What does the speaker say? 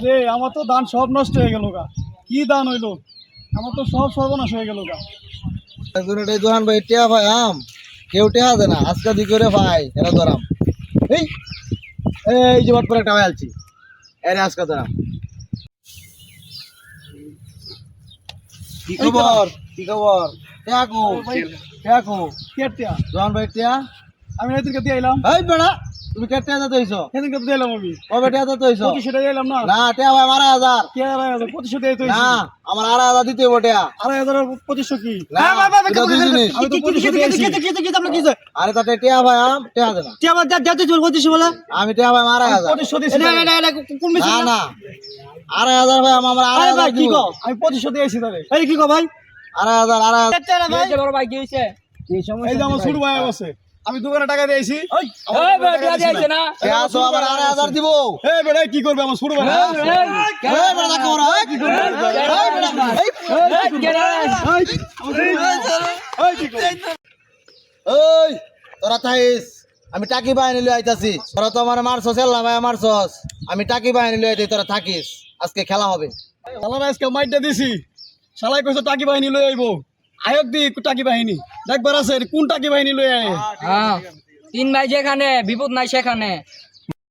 রে আমার তো ধান সব নষ্ট হয়ে গেল গা। কি ধান হইলো, আমার তো সব সর্বনাশ হয়ে গেল গা। দোকান ভাই টিয়া ভাই আম কেউ টিয়া দে না, আজকে দি করে ভাই এরা ধরাম। এই এই যে বাট পরে একটা ভাই আলছি, এরে আজকে ধরাম। কি খবর? কি খবর? টিয়া কো? টিয়া কো? কে টিয়া? দোকান ভাই টিয়া আমি এদিনকে দিয়ে এলাম। এই বেড়া, তুমি কে টিয়া দিতে হইছো? এদিনকে দিয়ে এলাম আমি। কবে টিয়া দিতে হইছো? 2500 টাকা এলাম না। না টিয়া ভাই 12,000। কে ভাই 2500 টাকা তো না আমার 2,500 দিতে হইব টিয়া। 2500 কি? না, এটা দুই জিনিস। আমি তো 2500 দিয়েছি। আরে তাতে টিয়া ভাই আম টিয়া দে না। আমি টিয়া ভাই 2,500। 2500 দিয়েছি। না না 2,500 ভাই আমার 2,500 কি দিব। কও? আমি 2500 দিয়েছি তারে। 2,500 এই যে আমার ছোট ভাই আছে, আমি দোকানে টাকা দিয়েছি। টিয়া তো আমার 2,500 দিব। এই বেটা কি করবে আমার ছোট ভাই? এই বেটা দেখো ওরা, এই কি করবে? এই বেটা, এই তোরা থাইস, আমি টাকি বাহিনী লই আইতাছি। তোরা তো আমার মারছস, এল্লা ভাই মারছস। আমি টাকি বাহিনী লই আইতাছি, তোরা থাকিস। আজকে খেলা হবে। শালার আজকে মাইটটা দিছি। শালাই কইছে টাকি বাহিনী লই আইবো। আয়োগ দি টাকি বাহিনী। দেখবার আছে কোন টাকি বাহিনী লই আয়। হ্যাঁ 3 ভাই যেখানে বিপদ নাই সেখানে